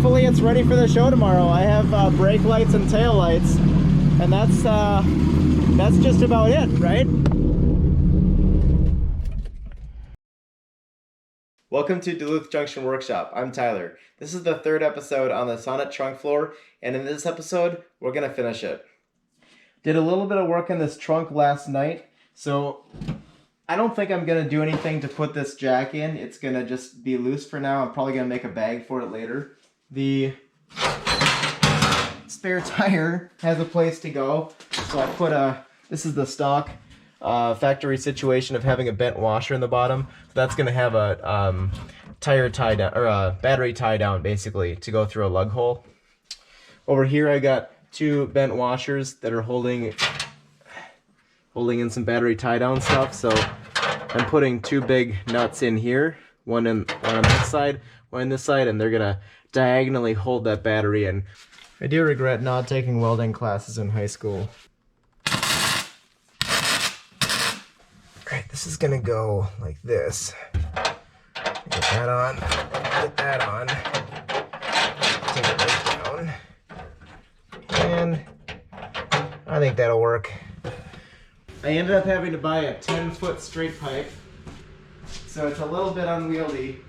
hopefully it's ready for the show tomorrow. I have brake lights and tail lights, and that's just about it, right? Welcome to Duluth Junction Workshop. I'm Tyler. This is the third episode on the Sonett trunk floor, and in this episode, we're gonna finish it. Did a little bit of work on this trunk last night, so I don't think I'm gonna do anything to put this jack in. It's gonna just be loose for now. I'm probably gonna make a bag for it later. The spare tire has a place to go, so I put this is the stock factory situation of having a bent washer in the bottom. So that's gonna have a tire tie down, or a battery tie down, basically, to go through a lug hole. Over here I got two bent washers that are holding in some battery tie down stuff. So I'm putting two big nuts in here, one on this side, one on this side, and they're gonna diagonally hold that battery in. I do regret not taking welding classes in high school. Alright, this is gonna go like this. Get that on, get that on, take it right down, and I think that'll work. I ended up having to buy a 10-foot straight pipe, so it's a little bit unwieldy.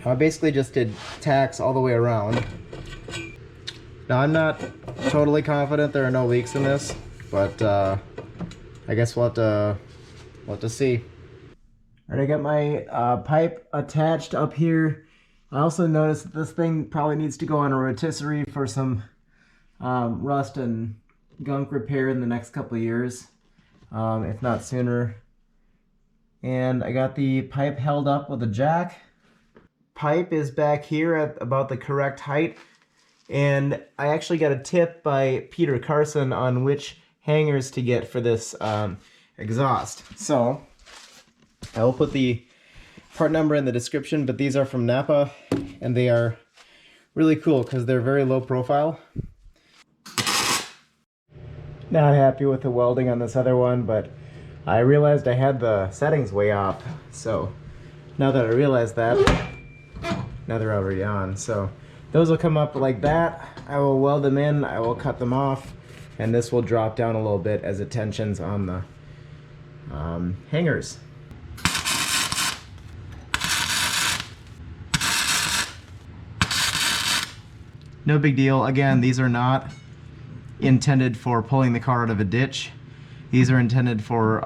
I basically just did tacks all the way around. Now I'm not totally confident there are no leaks in this, but I guess we'll have to see. Alright, I got my pipe attached up here. I also noticed that this thing probably needs to go on a rotisserie for some rust and gunk repair in the next couple of years, if not sooner. And I got the pipe held up with a jack. Pipe is back here at about the correct height, and I actually got a tip by Peter Carson on which hangers to get for this exhaust. So I will put the part number in the description, but these are from Napa, and they are really cool because they're very low profile. Not happy with the welding on this other one, but I realized I had the settings way off. So now that I realized that, now they're already on. So those will come up like that. I will weld them in, I will cut them off, and this will drop down a little bit as it tensions on the hangers. No big deal. Again, these are not intended for pulling the car out of a ditch. These are intended for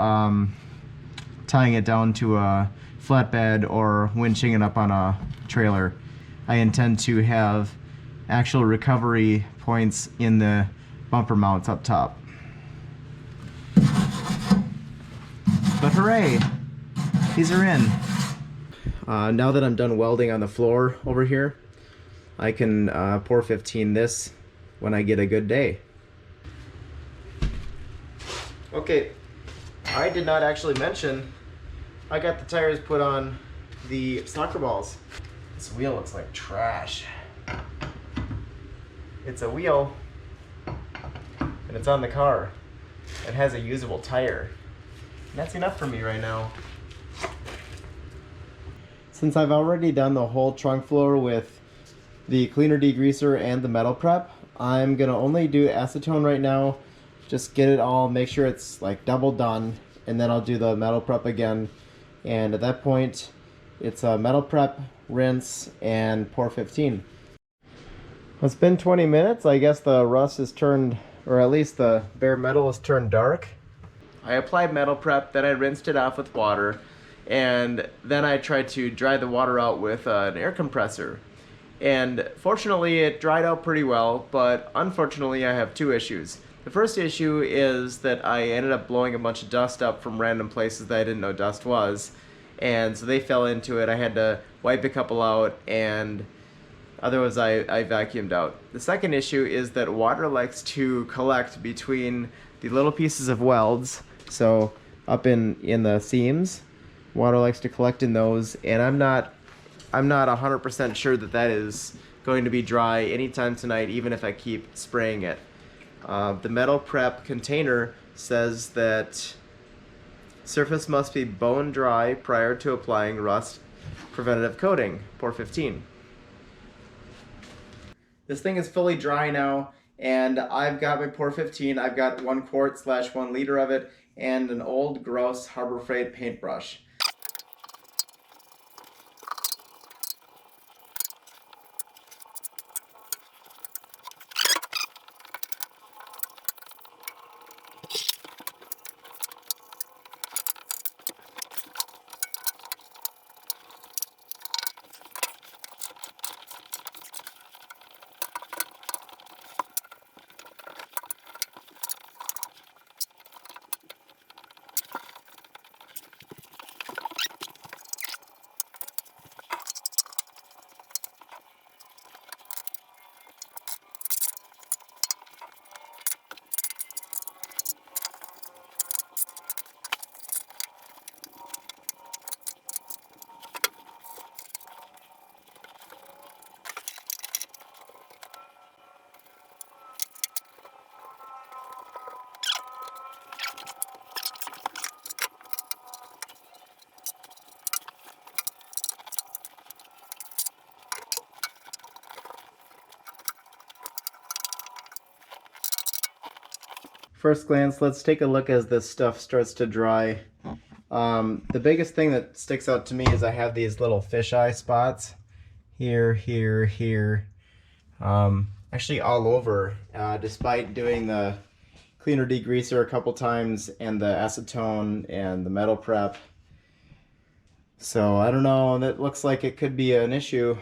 tying it down to a flatbed or winching it up on a trailer. I intend to have actual recovery points in the bumper mounts up top. But hooray! These are in. Now that I'm done welding on the floor over here, I can pour 15 this when I get a good day. Okay, I did not actually mention I got the tires put on the soccer balls. This wheel looks like trash. It's a wheel, and it's on the car. It has a usable tire. And that's enough for me right now. Since I've already done the whole trunk floor with the cleaner degreaser and the metal prep, I'm gonna only do acetone right now. Just get it all, make sure it's like double done, and then I'll do the metal prep again. And at that point, it's a metal prep, rinse, and pour 15. It's been 20 minutes. I guess the rust has turned, or at least the bare metal has turned dark. I applied metal prep, then I rinsed it off with water, and then I tried to dry the water out with an air compressor. And fortunately it dried out pretty well, but unfortunately I have two issues. The first issue is that I ended up blowing a bunch of dust up from random places that I didn't know dust was, and so they fell into it. I had to wipe a couple out, and otherwise I vacuumed out. The second issue is that water likes to collect between the little pieces of welds So up in the seams, water likes to collect in those, and I'm not 100% sure that that is going to be dry anytime tonight, even if I keep spraying it. The metal prep container says that surface must be bone dry prior to applying rust preventative coating, pour 15. This thing is fully dry now, and I've got my pour 15. I've got 1 quart/1 liter of it and an old gross Harbor Freight paintbrush. First glance, let's take a look as this stuff starts to dry. The biggest thing that sticks out to me is I have these little fisheye spots here, here, here, actually all over, despite doing the cleaner degreaser a couple times and the acetone and the metal prep. So I don't know, that looks like it could be an issue.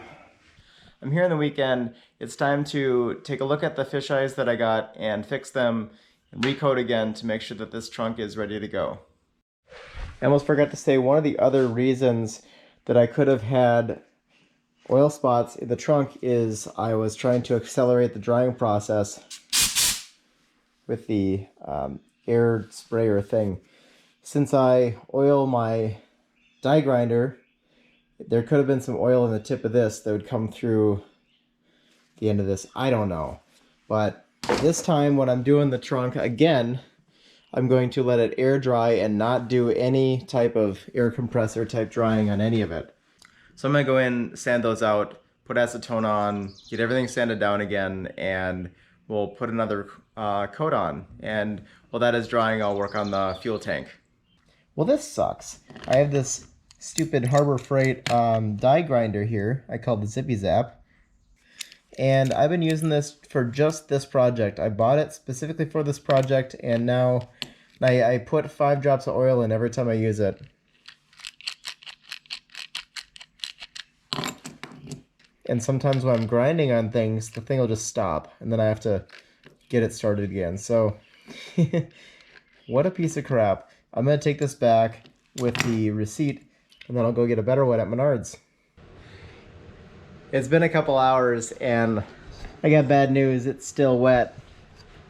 I'm here on the weekend. It's time to take a look at the fisheyes that I got and fix them and recoat again to make sure that this trunk is ready to go. I almost forgot to say, one of the other reasons that I could have had oil spots in the trunk is I was trying to accelerate the drying process with the air sprayer thing. Since I oil my die grinder, there could have been some oil in the tip of this that would come through the end of this. I don't know. But this time when I'm doing the trunk again, I'm going to let it air dry and not do any type of air compressor type drying on any of it. So I'm going to go in, sand those out, put acetone on, get everything sanded down again, and we'll put another coat on. And while that is drying, I'll work on the fuel tank. Well, this sucks. I have this stupid Harbor Freight die grinder here. I call it the Zippy Zap. And I've been using this for just this project. I bought it specifically for this project, and now I put 5 drops of oil in every time I use it. And sometimes when I'm grinding on things, the thing will just stop, and then I have to get it started again. So, what a piece of crap. I'm going to take this back with the receipt, and then I'll go get a better one at Menards. It's been a couple hours, and I got bad news. It's still wet.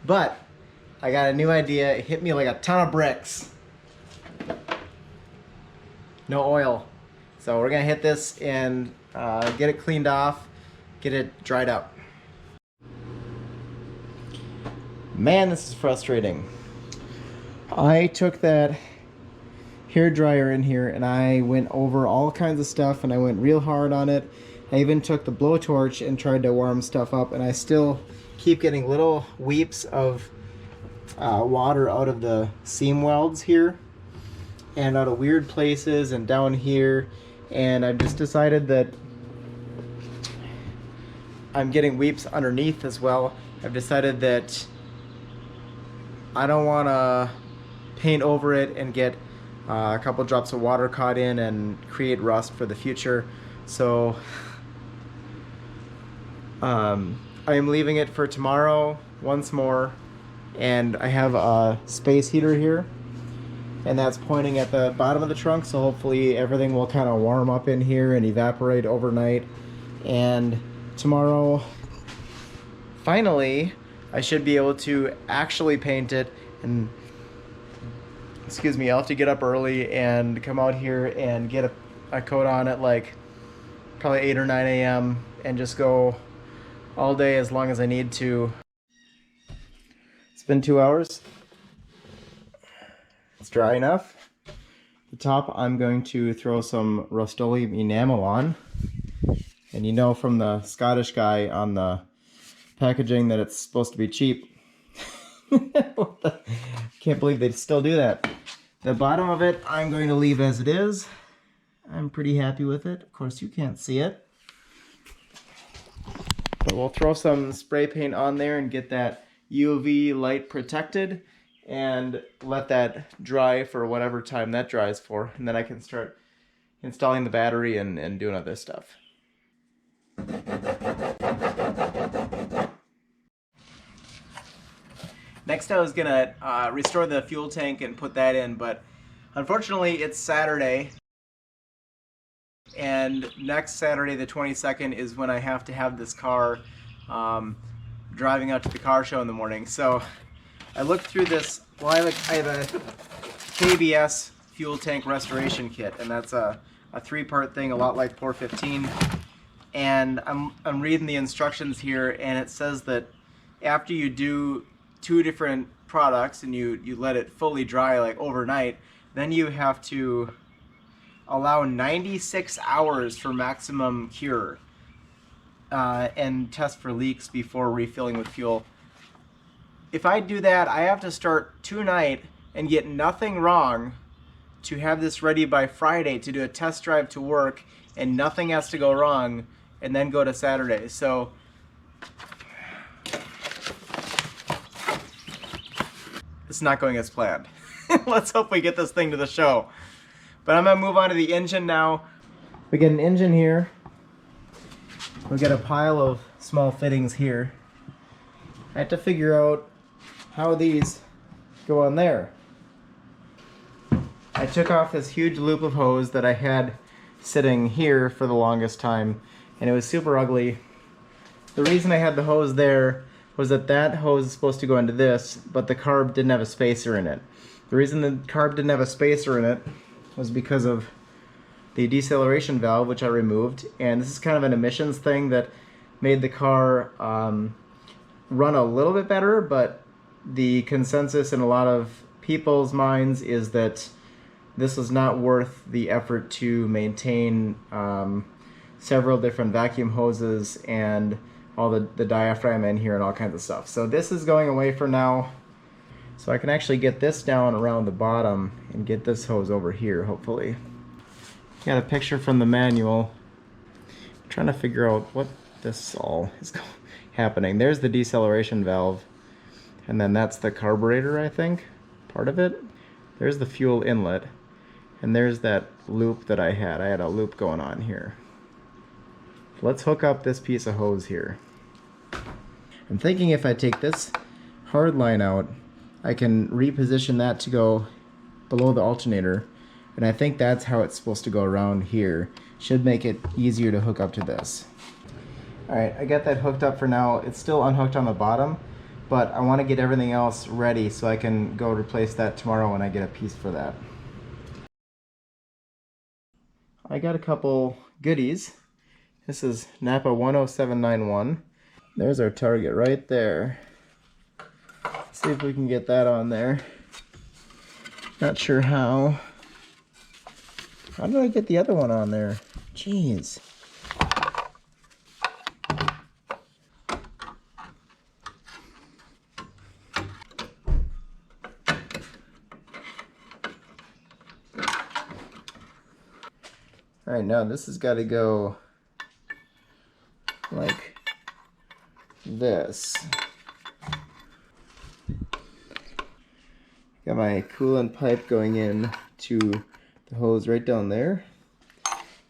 But I got a new idea. It hit me like a ton of bricks. No oil. So we're going to hit this and get it cleaned off, get it dried up. Man, this is frustrating. I took that hair dryer in here and I went over all kinds of stuff, and I went real hard on it. I even took the blowtorch and tried to warm stuff up, and I still keep getting little weeps of water out of the seam welds here and out of weird places and down here. And I've just decided that I'm getting weeps underneath as well. I've decided that I don't want to paint over it and get a couple drops of water caught in and create rust for the future. So I am leaving it for tomorrow once more, and I have a space heater here, and that's pointing at the bottom of the trunk, so hopefully everything will kind of warm up in here and evaporate overnight. And tomorrow, finally, I should be able to actually paint it and excuse me, I'll have to get up early and come out here and get a coat on at like probably 8 or 9 a.m. and just go all day as long as I need to. It's been 2 hours. It's dry enough. The top, I'm going to throw some Rust-Oleum enamel on. And you know from the Scottish guy on the packaging that it's supposed to be cheap. Can't believe they still do that. The bottom of it, I'm going to leave as it is. I'm pretty happy with it. Of course, you can't see it. But we'll throw some spray paint on there and get that UV light protected and let that dry for whatever time that dries for. And then I can start installing the battery and doing other stuff. Next I was gonna restore the fuel tank and put that in, but unfortunately it's Saturday, and next Saturday the 22nd is when I have to have this car driving out to the car show in the morning. So I looked through this. Well, I have a KBS fuel tank restoration kit, and that's a 3-part thing, a lot like 415. And I'm reading the instructions here, and it says that after you do 2 different products and you let it fully dry like overnight, then you have to allow 96 hours for maximum cure and test for leaks before refilling with fuel. If I do that, I have to start tonight and get nothing wrong to have this ready by Friday to do a test drive to work, and nothing has to go wrong, and then go to Saturday. So it's not going as planned. Let's hope we get this thing to the show. But I'm gonna move on to the engine now. We get an engine here. We got a pile of small fittings here. I have to figure out how these go on there. I took off this huge loop of hose that I had sitting here for the longest time, and it was super ugly. The reason I had the hose there was that hose is supposed to go into this, but the carb didn't have a spacer in it. The reason the carb didn't have a spacer in it was because of the deceleration valve, which I removed, and this is kind of an emissions thing that made the car run a little bit better, but the consensus in a lot of people's minds is that this was not worth the effort to maintain several different vacuum hoses and all the diaphragm in here and all kinds of stuff. So this is going away for now. So I can actually get this down around the bottom and get this hose over here, hopefully. Got a picture from the manual. I'm trying to figure out what this all is happening. There's the deceleration valve, and then that's the carburetor, I think, part of it. There's the fuel inlet, and there's that loop that I had. I had a loop going on here. Let's hook up this piece of hose here. I'm thinking if I take this hard line out, I can reposition that to go below the alternator, and I think that's how it's supposed to go around here. Should make it easier to hook up to this. Alright, I got that hooked up for now. It's still unhooked on the bottom, but I want to get everything else ready so I can go replace that tomorrow when I get a piece for that. I got a couple goodies. This is Napa 10791. There's our target right there. Let's see if we can get that on there. Not sure how. How did I get the other one on there? Jeez. Alright, now this has got to go like this. Got my coolant pipe going in to the hose right down there,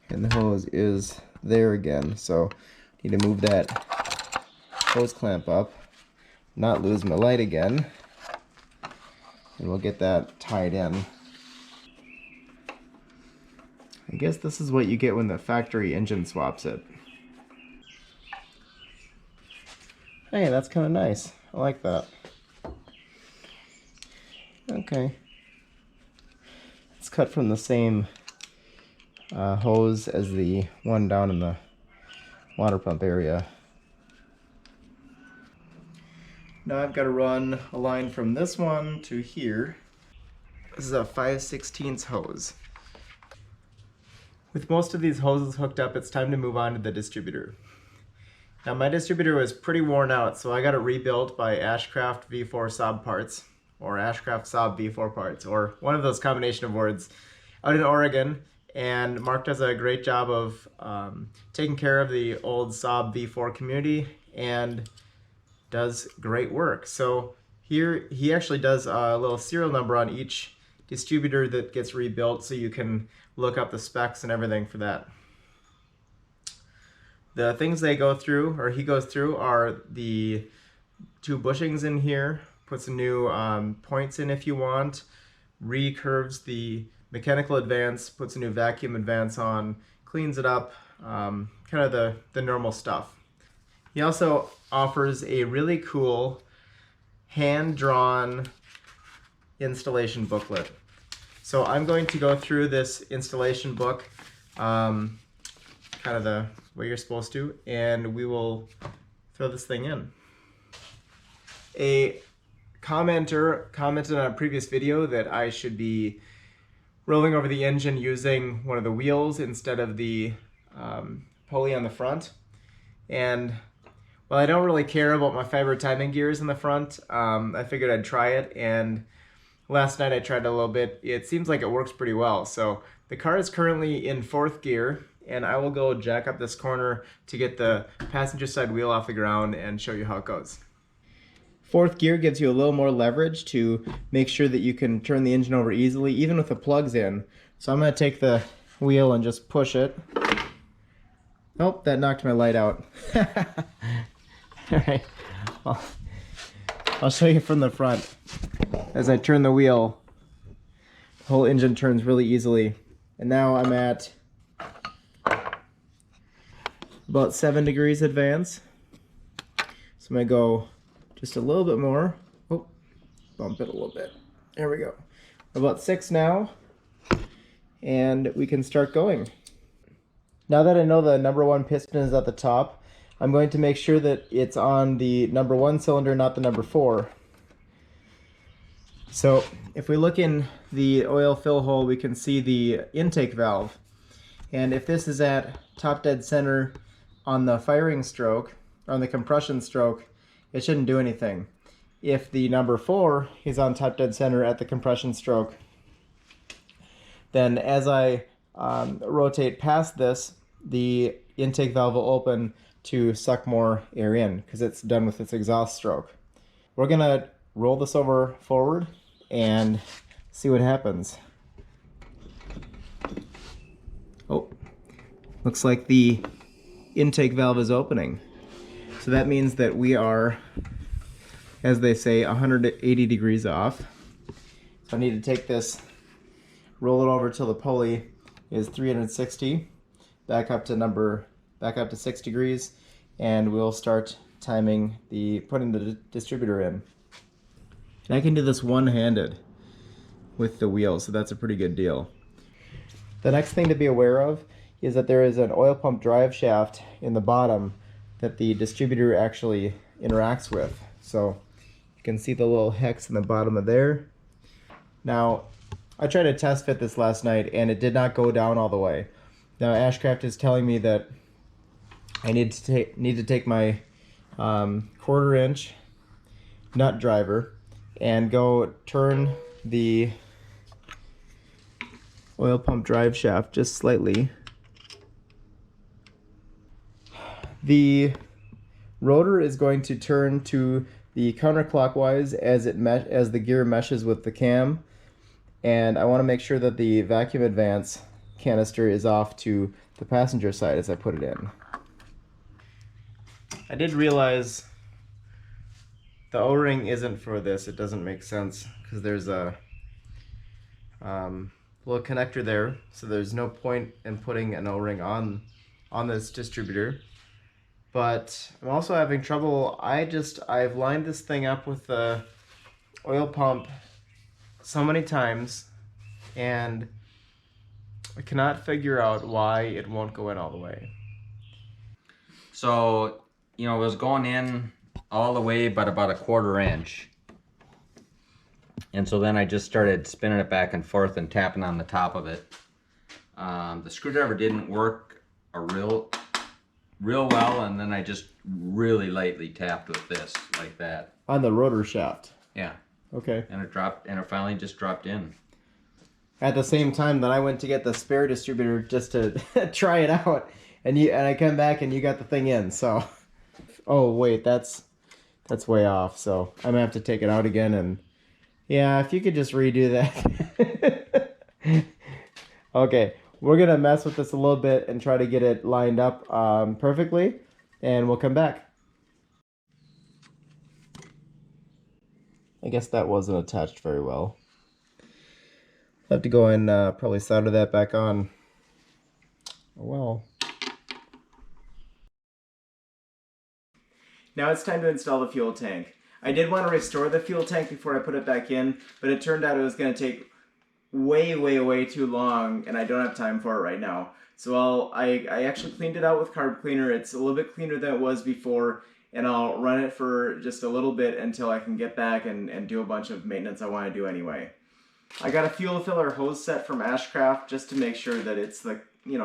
and the hose is there again, so I need to move that hose clamp up, not lose my light again, and we'll get that tied in. I guess this is what you get when the factory engine swaps it. Hey, that's kind of nice. I like that. Okay. It's cut from the same hose as the one down in the water pump area. Now I've got to run a line from this one to here. This is a 5/16 hose. With most of these hoses hooked up, it's time to move on to the distributor. Now my distributor was pretty worn out, so I got it rebuilt by Ashcraft V4 Saab parts, or Ashcraft Saab V4 parts, or one of those combination of words, out in Oregon. And Mark does a great job of taking care of the old Saab V4 community and does great work. So here he actually does a little serial number on each distributor that gets rebuilt, so you can look up the specs and everything for that. The things they go through, or he goes through, are the 2 bushings in here, puts some new points in if you want, recurves the mechanical advance, puts a new vacuum advance on, cleans it up, kind of the normal stuff. He also offers a really cool hand-drawn installation booklet. So I'm going to go through this installation book, kind of the way you're supposed to, and we will throw this thing in. A commenter commented on a previous video that I should be rolling over the engine using one of the wheels instead of the pulley on the front. And while I don't really care about my fiber timing gears in the front, I figured I'd try it, and last night I tried it a little bit. It seems like it works pretty well. So the car is currently in 4th gear, and I will go jack up this corner to get the passenger side wheel off the ground and show you how it goes. 4th gear gives you a little more leverage to make sure that you can turn the engine over easily, even with the plugs in. So I'm going to take the wheel and just push it. Oh, that knocked my light out. Alright, well, I'll show you from the front. As I turn the wheel, the whole engine turns really easily. And now I'm at about 7 degrees advance. So I'm going to go just a little bit more. Oh, bump it a little bit. There we go. About 6 now. And we can start going. Now that I know the number 1 piston is at the top, I'm going to make sure that it's on the number 1 cylinder, not the number 4. So if we look in the oil fill hole, we can see the intake valve. And if this is at top dead center on the firing stroke, on the compression stroke, it shouldn't do anything. If the number 4 is on top dead center at the compression stroke, then as I rotate past this, the intake valve will open to suck more air in because it's done with its exhaust stroke. We're gonna roll this over forward and see what happens. Oh, looks like the intake valve is opening. So that means that we are, as they say, 180 degrees off. So I need to take this, roll it over till the pulley is 360, back up to 6 degrees, and we'll start timing putting the distributor in. And I can do this one-handed with the wheel, so that's a pretty good deal. The next thing to be aware of is that there is an oil pump drive shaft in the bottom that the distributor actually interacts with. So you can see the little hex in the bottom of there. Now, I tried to test fit this last night and it did not go down all the way. Now Ashcraft is telling me that I need to take my 1/4 inch nut driver and go turn the oil pump drive shaft just slightly. The rotor is going to turn to the counterclockwise as the gear meshes with the cam, and I want to make sure that the vacuum advance canister is off to the passenger side as I put it in. I did realize the O-ring isn't for this. It doesn't make sense because there's a little connector there, so there's no point in putting an O-ring on this distributor. But I'm also having trouble. I've lined this thing up with the oil pump so many times, and I cannot figure out why it won't go in all the way. So, you know, it was going in all the way but about a 1/4 inch. And so then I just started spinning it back and forth and tapping on the top of it. The screwdriver didn't work real well, and then I just really lightly tapped with this, like that. On the rotor shaft? Yeah. Okay. And it finally just dropped in. At the same time that I went to get the spare distributor just to try it out, and I come back and you got the thing in, so. Oh wait, that's way off, so I'm gonna have to take it out again, and yeah, if you could just redo that. Okay, we're gonna mess with this a little bit and try to get it lined up perfectly, and we'll come back. I guess that wasn't attached very well. I'll have to go and probably solder that back on. Oh well. Now it's time to install the fuel tank. I did want to restore the fuel tank before I put it back in, but it turned out it was going to take way too long, and I don't have time for it right now. So I actually cleaned it out with carb cleaner. It's a little bit cleaner than it was before, and I'll run it for just a little bit until I can get back and do a bunch of maintenance I want to do anyway. I got a fuel filler hose set from Ashcraft just to make sure that it's the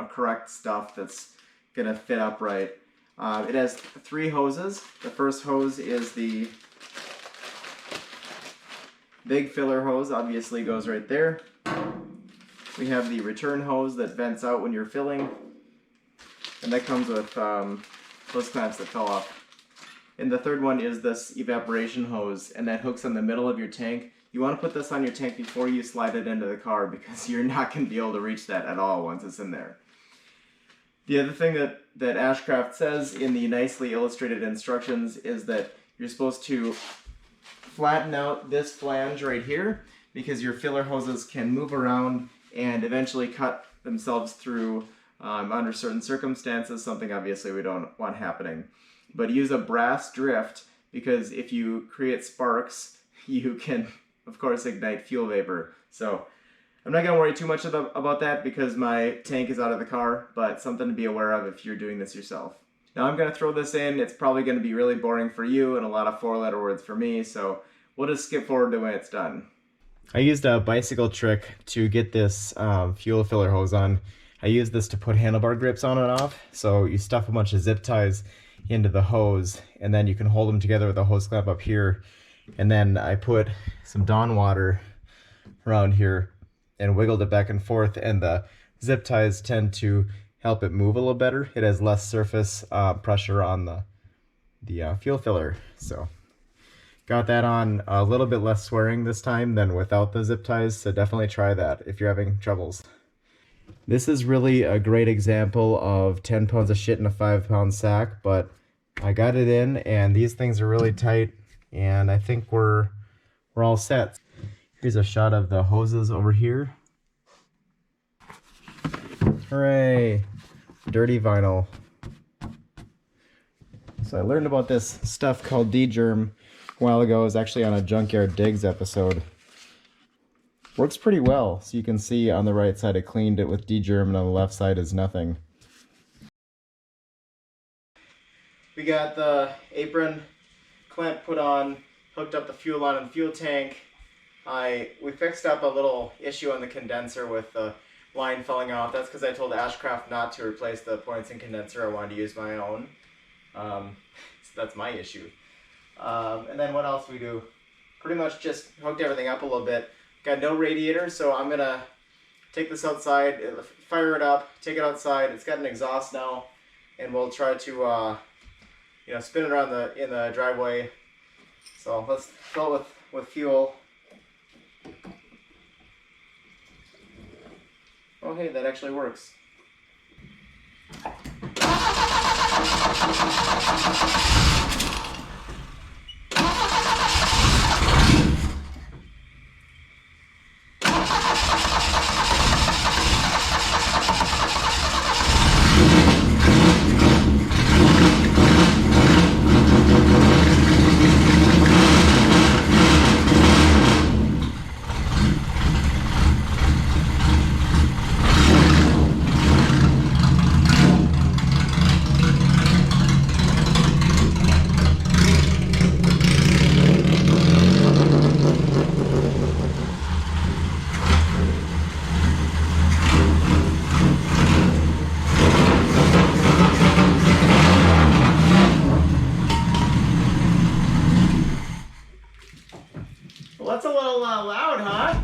correct stuff that's gonna fit up right. It has 3 hoses. The first hose is the big filler hose, obviously goes right there. We have the return hose that vents out when you're filling, and that comes with hose clamps that fell off. And the third one is this evaporation hose, and that hooks in the middle of your tank. You want to put this on your tank before you slide it into the car, because you're not going to be able to reach that at all once it's in there. The other thing that Ashcraft says in the nicely illustrated instructions is that you're supposed to flatten out this flange right here, because your filler hoses can move around and eventually cut themselves through under certain circumstances, something obviously we don't want happening. But use a brass drift, because if you create sparks, you can, of course, ignite fuel vapor. So I'm not going to worry too much about that because my tank is out of the car, but something to be aware of if you're doing this yourself. Now I'm going to throw this in. It's probably going to be really boring for you and a lot of 4-letter words for me, so we'll just skip forward to when it's done. I used a bicycle trick to get this fuel filler hose on. I used this to put handlebar grips on and off. So you stuff a bunch of zip ties into the hose, and then you can hold them together with a hose clamp up here. And then I put some Dawn water around here and wiggled it back and forth, and the zip ties tend to help it move a little better. It has less surface pressure on the fuel filler. So got that on, a little bit less swearing this time than without the zip ties, so definitely try that if you're having troubles. This is really a great example of 10 pounds of shit in a 5-pound sack, but I got it in, and these things are really tight, and I think we're all set. Here's a shot of the hoses over here. Hooray! Dirty vinyl. So I learned about this stuff called D-germ a while ago. It was actually on a Junkyard Digs episode. Works pretty well. So you can see on the right side I cleaned it with D-germ, and on the left side is nothing. We got the apron clamp put on, hooked up the fuel line in the fuel tank. We fixed up a little issue on the condenser with the line falling off. That's because I told Ashcraft not to replace the Poinson condenser. I wanted to use my own. So that's my issue. And then what else we do? Pretty much just hooked everything up a little bit. Got no radiator, so I'm gonna take this outside, fire it up, take it outside. It's got an exhaust now, and we'll try to spin it around in the driveway. So let's fill it with fuel. Oh hey, that actually works. loud, huh?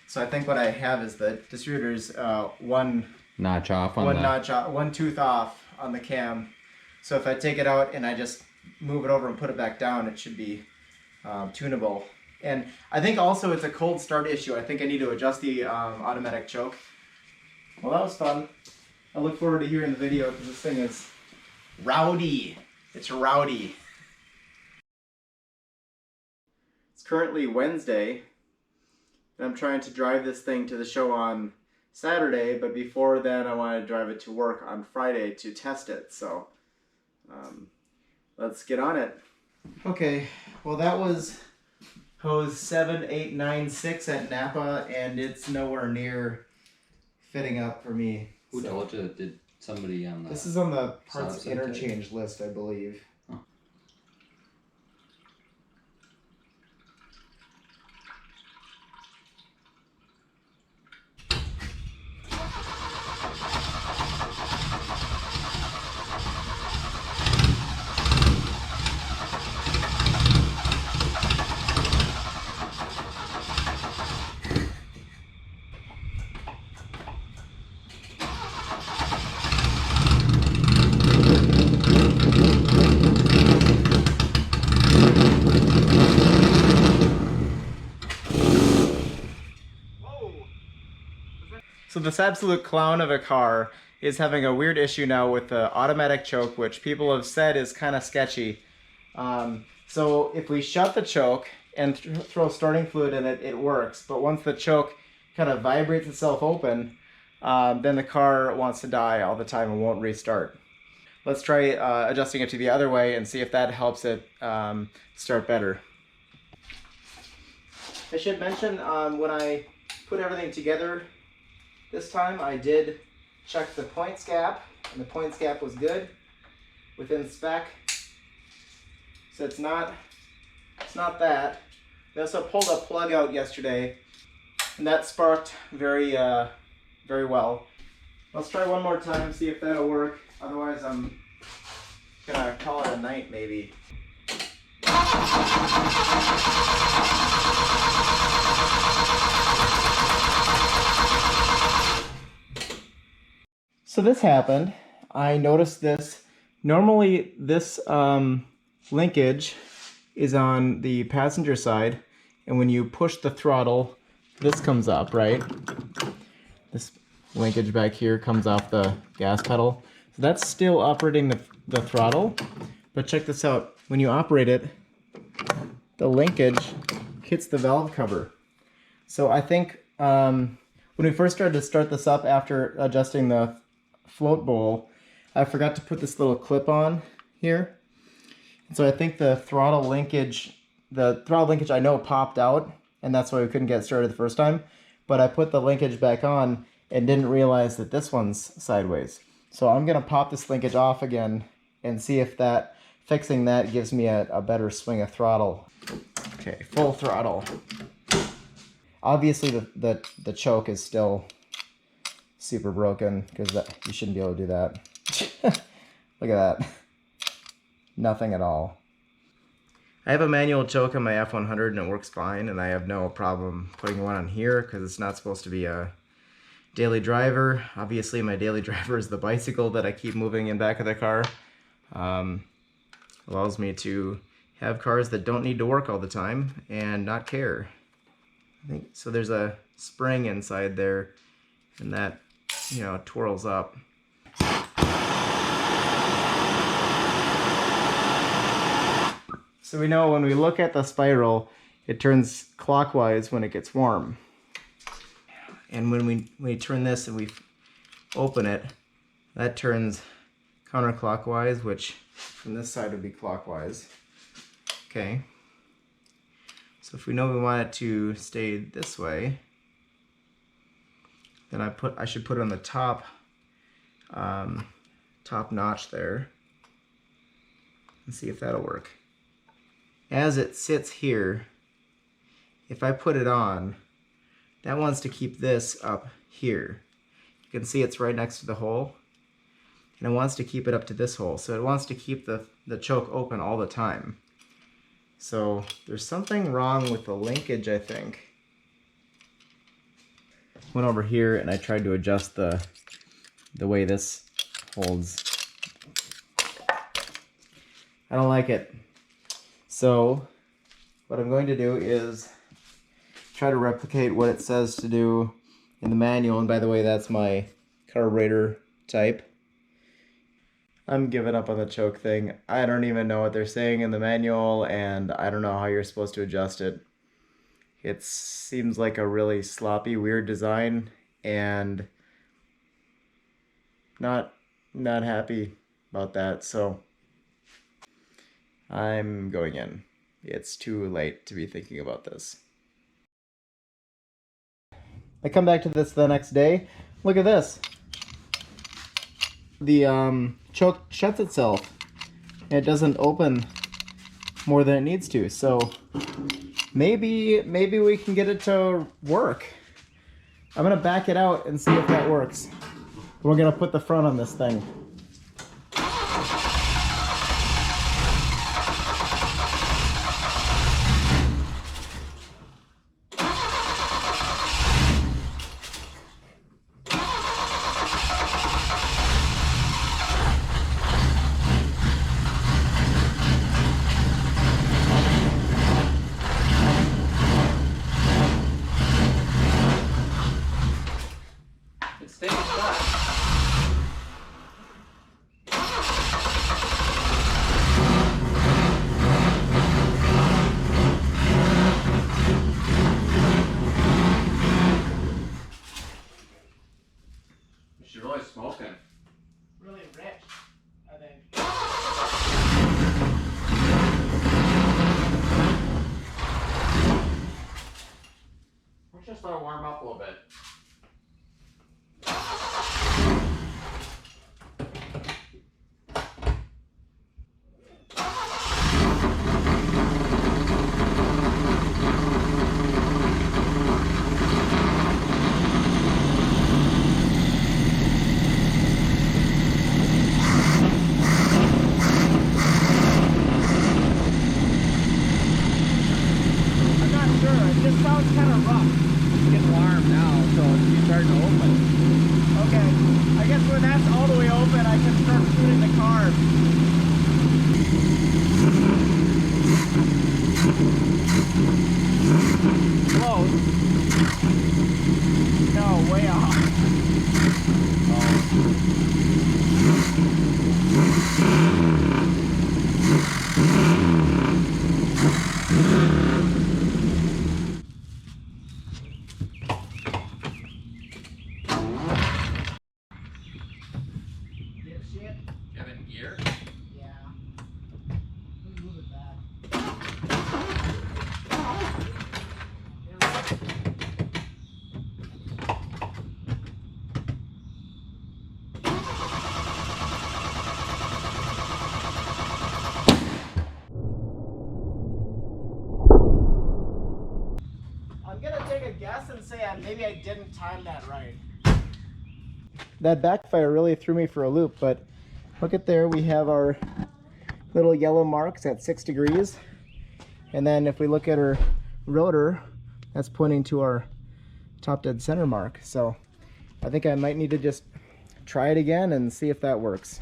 So I think what I have is the distributor's one Notch off on one tooth off on the cam. So if I take it out and I just move it over and put it back down, it should be tunable. And I think also it's a cold start issue. I think I need to adjust the automatic choke. Well, that was fun. I look forward to hearing the video because this thing is rowdy. It's rowdy. It's currently Wednesday, and I'm trying to drive this thing to the show on Saturday, but before then I want to drive it to work on Friday to test it. So let's get on it. Okay, well that was hose 7896 at Napa, and it's nowhere near fitting up for me. Who told you? Did somebody on the... This is on the parts interchange list, I believe. Huh. So this absolute clown of a car is having a weird issue now with the automatic choke, which people have said is kind of sketchy. So if we shut the choke and throw starting fluid in it, it works. But once the choke kind of vibrates itself open, then the car wants to die all the time and won't restart. Let's try adjusting it to the other way and see if that helps it start better. I should mention when I put everything together this time, I did check the points gap, and the points gap was good within spec. So it's not that. We also pulled a plug out yesterday, and that sparked very well. Let's try one more time, see if that'll work. Otherwise, I'm gonna call it a night maybe. So this happened. I noticed this. Normally this linkage is on the passenger side, and when you push the throttle, this comes up, right? This linkage back here comes off the gas pedal. So that's still operating the throttle, but check this out. When you operate it, the linkage hits the valve cover. So I think when we first started to start this up after adjusting the float bowl, I forgot to put this little clip on here. So I think the throttle linkage I know popped out, and that's why we couldn't get started the first time. But I put the linkage back on and didn't realize that this one's sideways. So I'm gonna pop this linkage off again and see if fixing that gives me a better swing of throttle. Okay, full throttle. Obviously the choke is still super broken because you shouldn't be able to do that. Look at that. Nothing at all. I have a manual choke on my F100 and it works fine, and I have no problem putting one on here because it's not supposed to be a daily driver. Obviously my daily driver is the bicycle that I keep moving in back of the car. Allows me to have cars that don't need to work all the time and not care. I think so. There's a spring inside there, and that, you know, twirls up. So we know when we look at the spiral, it turns clockwise when it gets warm. And when we turn this and we open it, that turns counterclockwise, which from this side would be clockwise. Okay. So if we know we want it to stay this way, then I should put it on the top notch there and see if that'll work. As it sits here, if I put it on, that wants to keep this up here. You can see it's right next to the hole, and it wants to keep it up to this hole. So it wants to keep the choke open all the time. So there's something wrong with the linkage, I think. Went over here and I tried to adjust the way this holds. I don't like it. So what I'm going to do is try to replicate what it says to do in the manual. And by the way, that's my carburetor type. I'm giving up on the choke thing. I don't even know what they're saying in the manual, and I don't know how you're supposed to adjust it. It seems like a really sloppy, weird design, and not happy about that, so I'm going in. It's too late to be thinking about this. I come back to this the next day. Look at this. The choke shuts itself. It doesn't open more than it needs to, so maybe we can get it to work. I'm gonna back it out and see if that works. We're gonna put the front on this thing. She's really smoking. Really rich, I think. Let's just let it warm up a little bit. Sounds kind of rough. It's getting warm now, so it's starting to open. Okay, I guess when that's all the way open, I can start shooting the carb. Close. No, way off. Gear? Yeah. Move it back. I'm gonna take a guess and say maybe I didn't time that right. That backfire really threw me for a loop, but look at there, we have our little yellow marks at 6 degrees. And then if we look at our rotor, that's pointing to our top dead center mark. So I think I might need to just try it again and see if that works.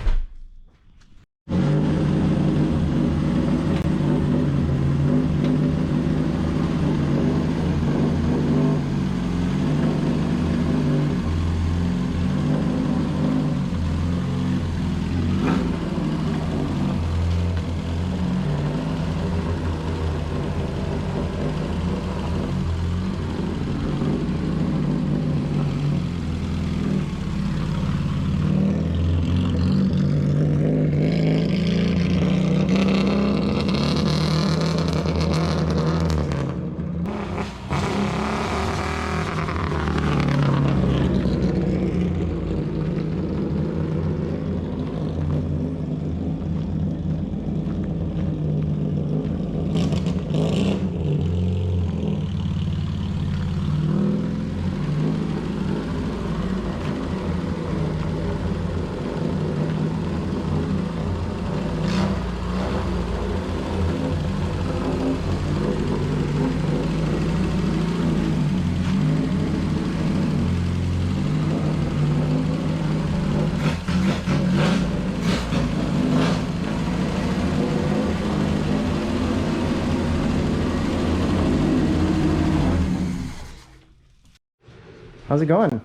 How's it going?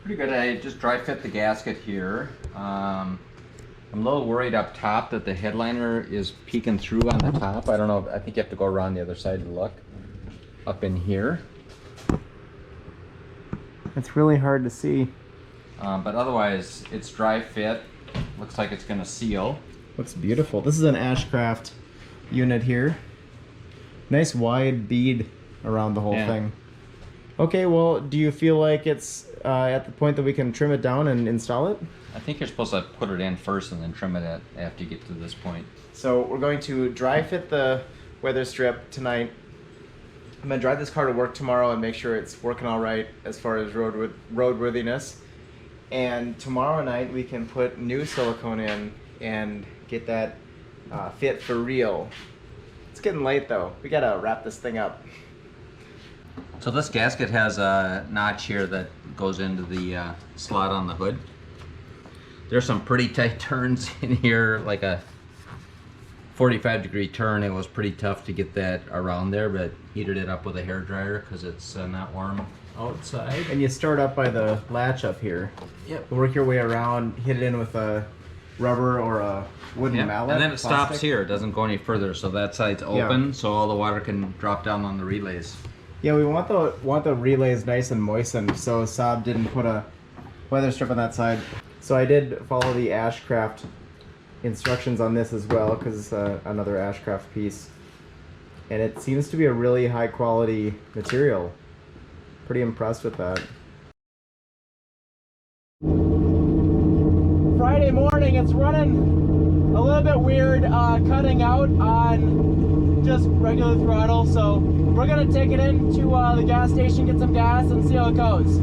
Pretty good. I just dry fit the gasket here. I'm a little worried up top that the headliner is peeking through on the top. I don't know. I think you have to go around the other side to look. Up in here. It's really hard to see. But otherwise, it's dry fit. Looks like it's going to seal. Looks beautiful. This is an Ashcraft unit here. Nice wide bead around the whole thing. Okay, well, do you feel like it's at the point that we can trim it down and install it? I think you're supposed to put it in first and then trim it after you get to this point. So we're going to dry fit the weather strip tonight. I'm going to drive this car to work tomorrow and make sure it's working all right as far as roadworthiness. And tomorrow night we can put new silicone in and get that fit for real. It's getting late though. We got to wrap this thing up. So this gasket has a notch here that goes into the slot on the hood. There's some pretty tight turns in here, like a 45-degree turn. It was pretty tough to get that around there, but heated it up with a hair dryer because it's not warm outside. And you start up by the latch up here. Yep. Work your way around, hit it in with a rubber or a wooden mallet. And then it stops plastic. here. It doesn't go any further, so that side's open, so all the water can drop down on the relays. Yeah, we want the relays nice and moistened, so Saab didn't put a weather strip on that side. So I did follow the Ashcraft instructions on this as well, because it's another Ashcraft piece. And it seems to be a really high quality material. Pretty impressed with that. Friday morning, it's running a little bit weird, cutting out on just regular throttle, so we're gonna take it into the gas station, get some gas, and see how it goes.